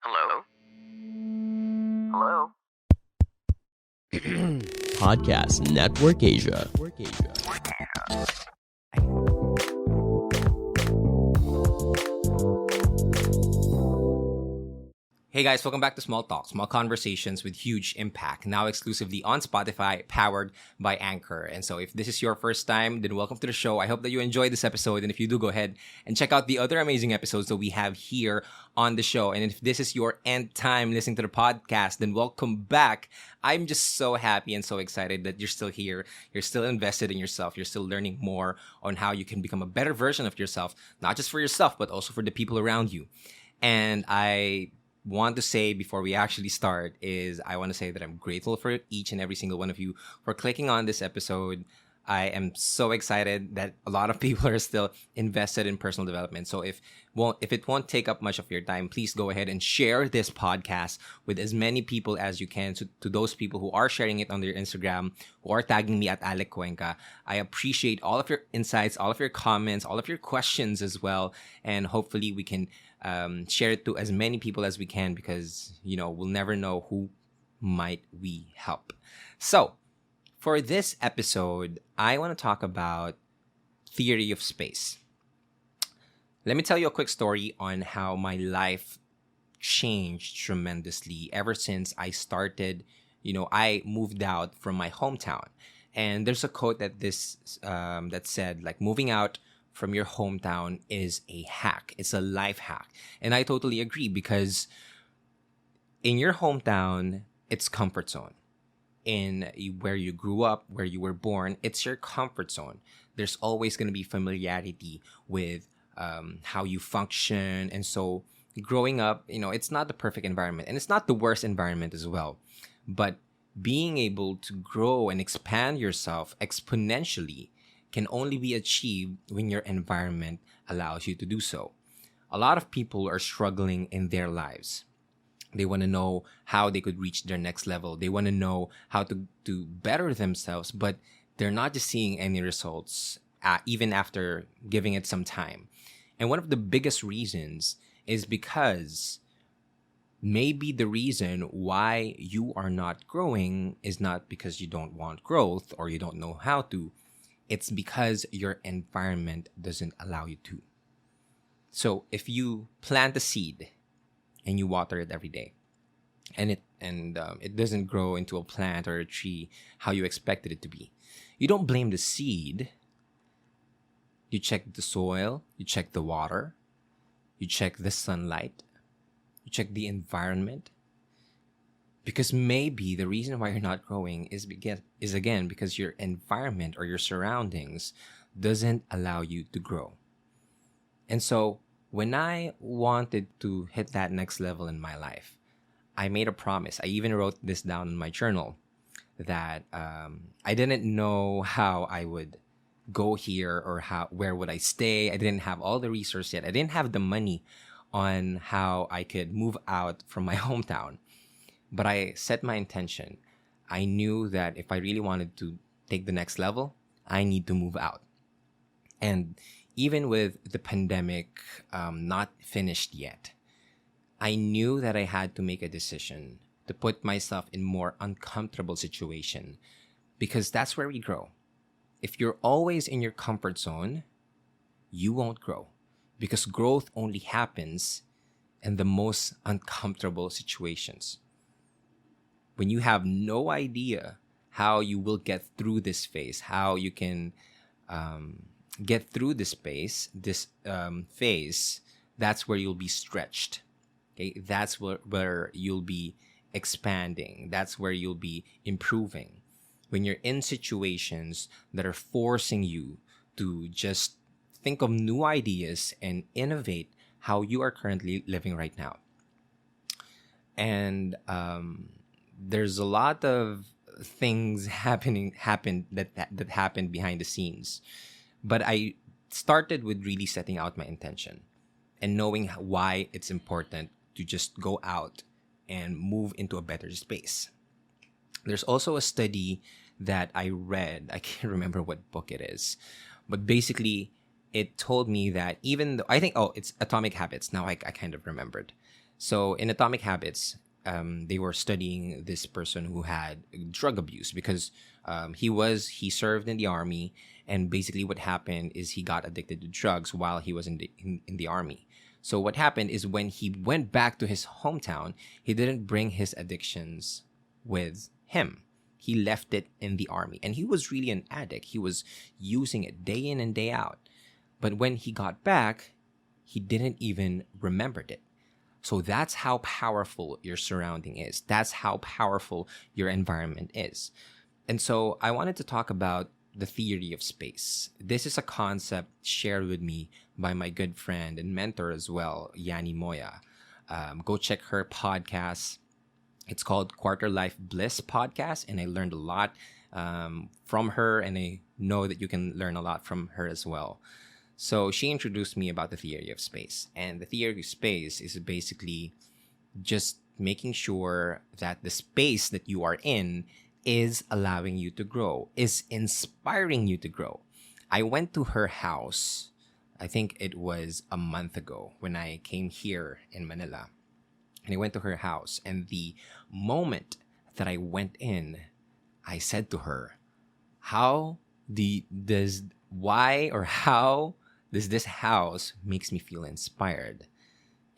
Hello? Hello? Podcast Network Asia. Hey guys, welcome back to Small Talk, small conversations with huge impact, now exclusively on Spotify, powered by Anchor. And so if this is your first time, then welcome to the show. I hope that you enjoyed this episode. And if you do, go ahead and check out the other amazing episodes that we have here on the show. And if this is your end time listening to the podcast, then welcome back. I'm just so happy and so excited that you're still here. You're still invested in yourself. You're still learning more on how you can become a better version of yourself, not just for yourself, but also for the people around you. And I want to say before we actually start is I want to say that I'm grateful for each and every single one of you for clicking on this episode. I am so excited that a lot of people are still invested in personal development. So if it won't take up much of your time, please go ahead and share this podcast with as many people as you can. To those people who are sharing it on their Instagram, who are tagging me at Alec. I appreciate all of your insights, all of your comments, all of your questions as well. And hopefully we can share it to as many people as we can because, we'll never know who might we help. So for this episode, I want to talk about theory of space. Let me tell you a quick story on how my life changed tremendously ever since I started, I moved out from my hometown. And there's a quote that said, like, moving out from your hometown is a hack. It's a life hack. And I totally agree because in your hometown, it's comfort zone. In where you grew up, where you were born, it's your comfort zone. There's always going to be familiarity with how you function. And so growing up, it's not the perfect environment and it's not the worst environment as well. But being able to grow and expand yourself exponentially can only be achieved when your environment allows you to do so. A lot of people are struggling in their lives. They want to know how they could reach their next level. They want to know how to better themselves, but they're not just seeing any results, even after giving it some time. And one of the biggest reasons is because maybe the reason why you are not growing is not because you don't want growth or you don't know how to. It's because your environment doesn't allow you to. So if you plant a seed and you water it every day, and it doesn't grow into a plant or a tree how you expected it to be, you don't blame the seed. You check the soil, you check the water, you check the sunlight, you check the environment. Because maybe the reason why you're not growing is again because your environment or your surroundings doesn't allow you to grow. And so when I wanted to hit that next level in my life, I made a promise. I even wrote this down in my journal that I didn't know how I would go here or where would I stay. I didn't have all the resources yet. I didn't have the money on how I could move out from my hometown. But I set my intention. I knew that if I really wanted to take the next level, I need to move out. And even with the pandemic not finished yet, I knew that I had to make a decision to put myself in more uncomfortable situation because that's where we grow. If you're always in your comfort zone, you won't grow because growth only happens in the most uncomfortable situations. When you have no idea how you will get through this phase, how you can get through this phase, that's where you'll be stretched. Okay, that's where you'll be expanding. That's where you'll be improving. When you're in situations that are forcing you to just think of new ideas and innovate how you are currently living right now. And there's a lot of things happened that happened behind the scenes, but I started with really setting out my intention and knowing why it's important to just go out and move into a better space. There's also a study that I read. I can't remember what book it is, but basically it told me that even though it's Atomic Habits. Now I kind of remembered. So in Atomic Habits, they were studying this person who had drug abuse because he served in the army, and basically what happened is he got addicted to drugs while he was in the army. So what happened is when he went back to his hometown, he didn't bring his addictions with him. He left it in the army, and he was really an addict. He was using it day in and day out. But when he got back, he didn't even remembered it. So that's how powerful your surrounding is. That's how powerful your environment is. And so I wanted to talk about the theory of space. This is a concept shared with me by my good friend and mentor as well, Yanni Moya. Go check her podcast. It's called Quarter Life Bliss Podcast, and I learned a lot from her, and I know that you can learn a lot from her as well. So she introduced me about the theory of space, and the theory of space is basically just making sure that the space that you are in is allowing you to grow, is inspiring you to grow. I went to her house, I think it was a month ago when I came here in Manila. And I went to her house, and the moment that I went in, I said to her, how does this house makes me feel inspired?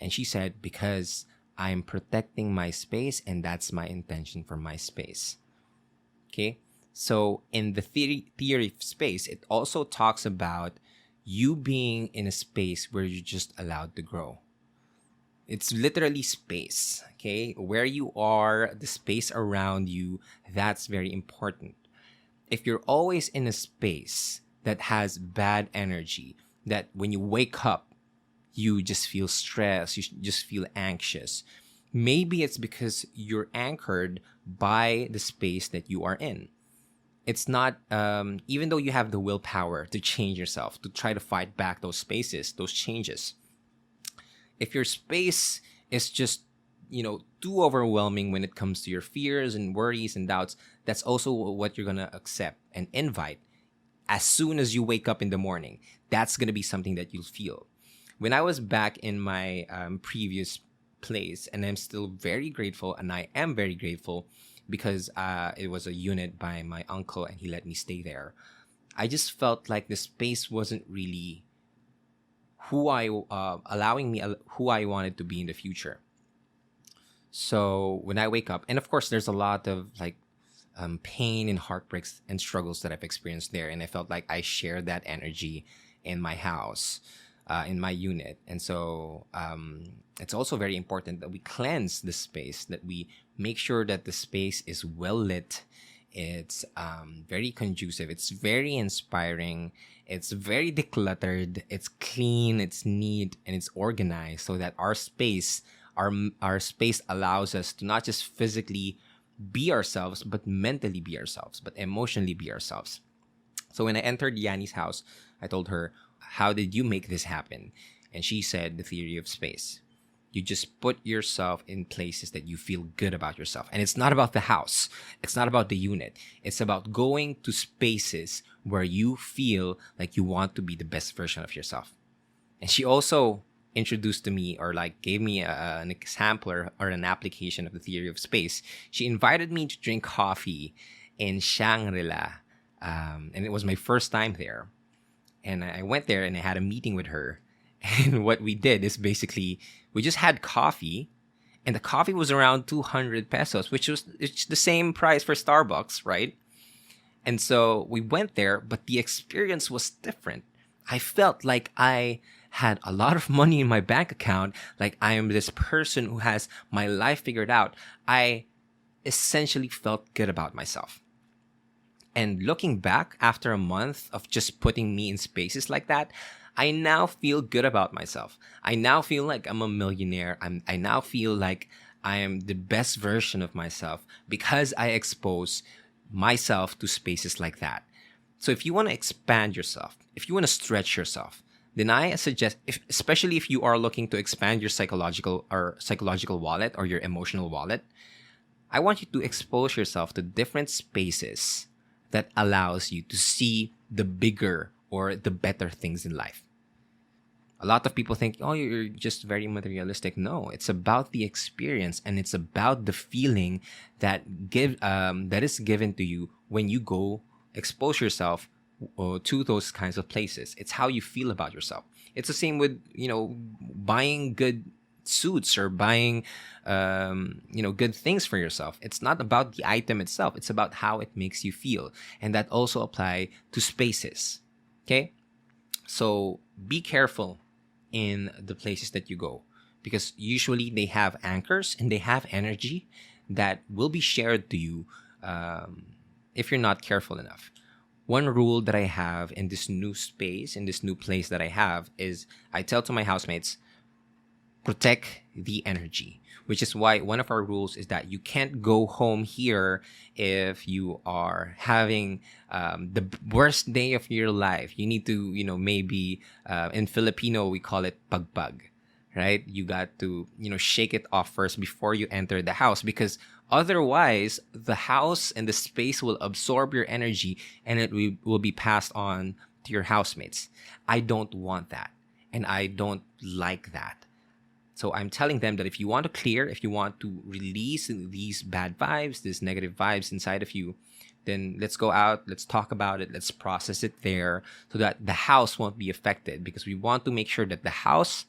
And she said, because I'm protecting my space, and that's my intention for my space. Okay? So in the theory of space, it also talks about you being in a space where you're just allowed to grow. It's literally space, okay? Where you are, the space around you, that's very important. If you're always in a space that has bad energy, that when you wake up, you just feel stressed, you just feel anxious, maybe it's because you're anchored by the space that you are in. It's not, even though you have the willpower to change yourself, to try to fight back those spaces, those changes. If your space is just, too overwhelming when it comes to your fears and worries and doubts, that's also what you're going to accept and invite as soon as you wake up in the morning. That's going to be something that you'll feel. When I was back in my previous place, and I'm still very grateful, and I am very grateful because it was a unit by my uncle and he let me stay there. I just felt like the space wasn't really allowing me who I wanted to be in the future. So when I wake up, and of course there's a lot of pain and heartbreaks and struggles that I've experienced there, and I felt like I shared that energy in my house, in my unit. And so it's also very important that we cleanse the space, that we make sure that the space is well lit. It's very conducive. It's very inspiring. It's very decluttered. It's clean. It's neat, and it's organized, so that our space allows us to not just physically be ourselves, but mentally be ourselves, but emotionally be ourselves. So when I entered Yanni's house, I told her, "How did you make this happen?" And she said, "The theory of space. You just put yourself in places that you feel good about yourself. And it's not about the house. It's not about the unit. It's about going to spaces where you feel like you want to be the best version of yourself." And she also introduced to me, or gave me an example or an application of the theory of space. She invited me to drink coffee in Shangri-La. And it was my first time there. And I went there and I had a meeting with her. And what we did is basically we just had coffee, and the coffee was around 200 pesos, it's the same price for Starbucks, right? And so we went there, but the experience was different. I felt like I had a lot of money in my bank account, like I am this person who has my life figured out. I essentially felt good about myself. And looking back after a month of just putting me in spaces like that, I now feel good about myself. I now feel like I'm a millionaire. I now feel like I am the best version of myself because I expose myself to spaces like that. So if you want to expand yourself, if you want to stretch yourself, then I suggest, especially if you are looking to expand your psychological wallet or your emotional wallet, I want you to expose yourself to different spaces that allows you to see the bigger or the better things in life. A lot of people think, oh, you're just very materialistic. No, it's about the experience, and it's about the feeling that is given to you when you go expose yourself to those kinds of places. It's how you feel about yourself. It's the same with buying good suits or buying good things for yourself. It's not about the item itself. It's about how it makes you feel, and that also apply to spaces. Okay, so be careful in the places that you go, because usually they have anchors and they have energy that will be shared to you if you're not careful enough. One rule that I have in this new space, in this new place that I have, is I tell to my housemates, protect the energy, which is why one of our rules is that you can't go home here if you are having the worst day of your life. You need to, maybe in Filipino, we call it pagpag, right? You got to, shake it off first before you enter the house, because otherwise the house and the space will absorb your energy and it will be passed on to your housemates. I don't want that. And I don't like that. So I'm telling them that if you want to clear, if you want to release these bad vibes, these negative vibes inside of you, then let's go out, let's talk about it, let's process it there so that the house won't be affected, because we want to make sure that the house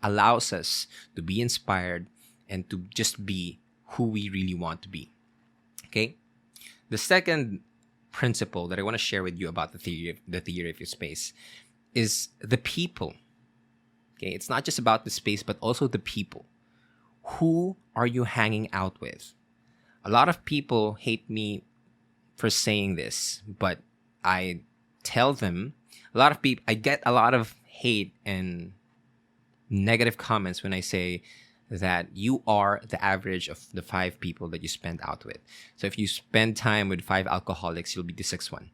allows us to be inspired and to just be who we really want to be. Okay? The second principle that I want to share with you about the theory of your space is the people. Okay, it's not just about the space, but also the people. Who are you hanging out with? A lot of people hate me for saying this, but I tell them, I get a lot of hate and negative comments when I say that you are the average of the 5 people that you spend out with. So if you spend time with 5 alcoholics, you'll be the 6th one.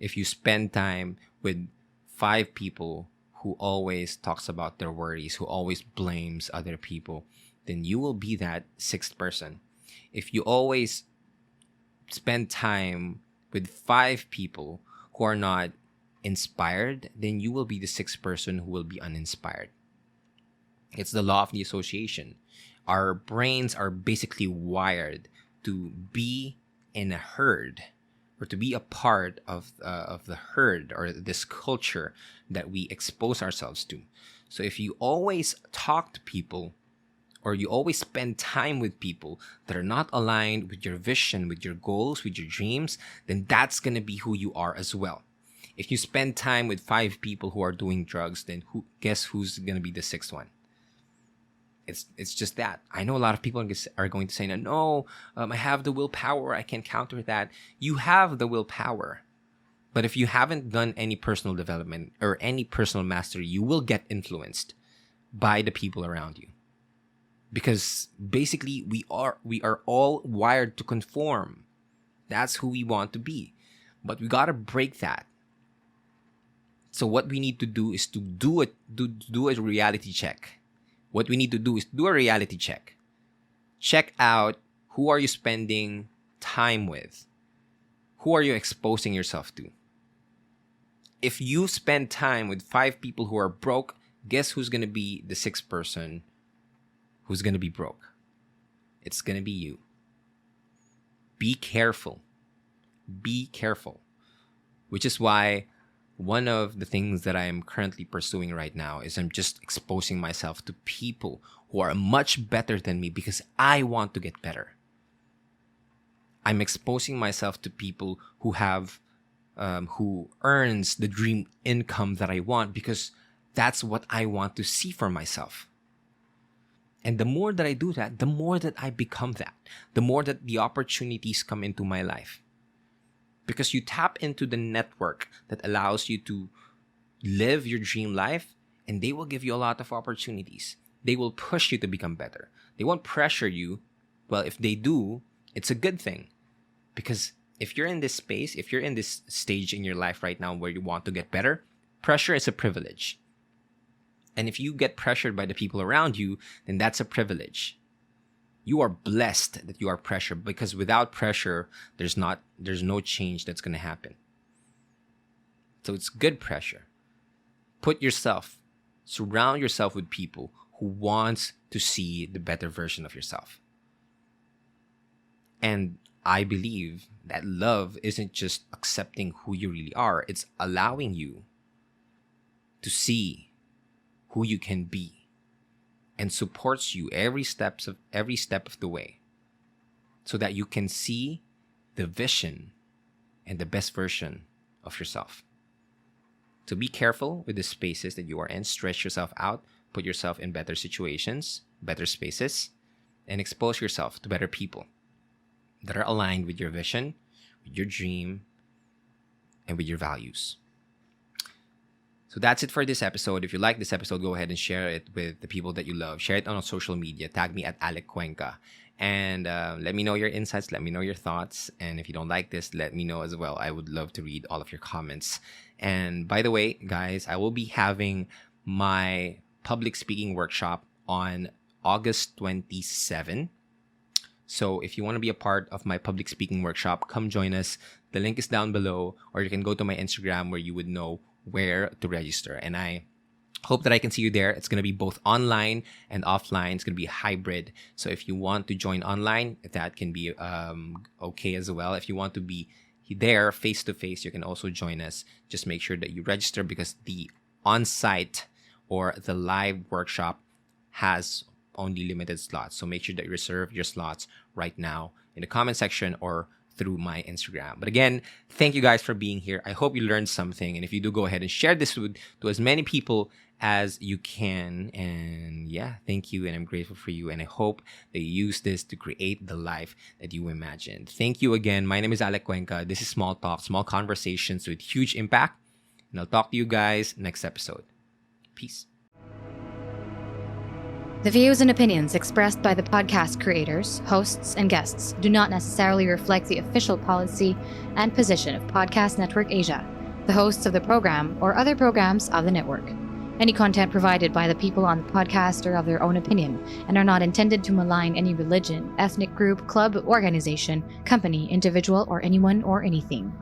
If you spend time with 5 people who always talks about their worries, who always blames other people, then you will be that 6th person. If you always spend time with 5 people who are not inspired, then you will be the 6th person who will be uninspired. It's the law of the association. Our brains are basically wired to be in a herd, or to be a part of the herd or this culture that we expose ourselves to. So if you always talk to people, or you always spend time with people that are not aligned with your vision, with your goals, with your dreams, then that's going to be who you are as well. If you spend time with 5 people who are doing drugs, then guess who's going to be the 6th one? It's just that. I know a lot of people are going to say, no, I have the willpower, I can counter that. You have the willpower. But if you haven't done any personal development or any personal mastery, you will get influenced by the people around you. Because basically, we are all wired to conform. That's who we want to be. But we got to break that. So what we need to do is to do a reality check. What we need to do is do a reality check. Check out, who are you spending time with? Who are you exposing yourself to? If you spend time with 5 people who are broke, guess who's going to be the 6th person who's going to be broke? It's going to be you. Be careful. Be careful. Which is why one of the things that I am currently pursuing right now is I'm just exposing myself to people who are much better than me because I want to get better. I'm exposing myself to people who have, who earns the dream income that I want, because that's what I want to see for myself. And the more that I do that, the more that I become that, the more that the opportunities come into my life. Because you tap into the network that allows you to live your dream life, and they will give you a lot of opportunities. They will push you to become better. They won't pressure you. Well, if they do, it's a good thing. Because if you're in this space, if you're in this stage in your life right now where you want to get better, pressure is a privilege. And if you get pressured by the people around you, then that's a privilege. You are blessed that you are pressured, because without pressure, there's no change that's going to happen. So it's good pressure. Put yourself Surround yourself with people who wants to see the better version of yourself. And I believe that love isn't just accepting who you really are. It's allowing you to see who you can be and supports you every step of the way so that you can see the vision and the best version of yourself. So be careful with the spaces that you are in. Stretch yourself out. Put yourself in better situations, better spaces, and expose yourself to better people that are aligned with your vision, with your dream, and with your values. So that's it for this episode. If you like this episode, go ahead and share it with the people that you love. Share it on social media. Tag me at Alec. And let me know your insights. Let me know your thoughts. And if you don't like this, let me know as well. I would love to read all of your comments. And by the way, guys, I will be having my public speaking workshop on August 27. So if you want to be a part of my public speaking workshop, come join us. The link is down below, or you can go to my Instagram where you would know where to register. And I hope that I can see you there. It's going to be both online and offline. It's going to be hybrid. So if you want to join online, that can be okay as well. If you want to be there face to face, you can also join us. Just make sure that you register, because the on-site or the live workshop has only limited slots. So make sure that you reserve your slots right now in the comment section or through my Instagram. But again, thank you guys for being here. I hope you learned something. And if you do, go ahead and share this to as many people as you can. And yeah, thank you. And I'm grateful for you. And I hope that you use this to create the life that you imagined. Thank you again. My name is Alec. This is Small Talk, small conversations with huge impact. And I'll talk to you guys next episode. Peace. The views and opinions expressed by the podcast creators, hosts, and guests do not necessarily reflect the official policy and position of Podcast Network Asia, the hosts of the program, or other programs of the network. Any content provided by the people on the podcast are of their own opinion and are not intended to malign any religion, ethnic group, club, organization, company, individual, or anyone or anything.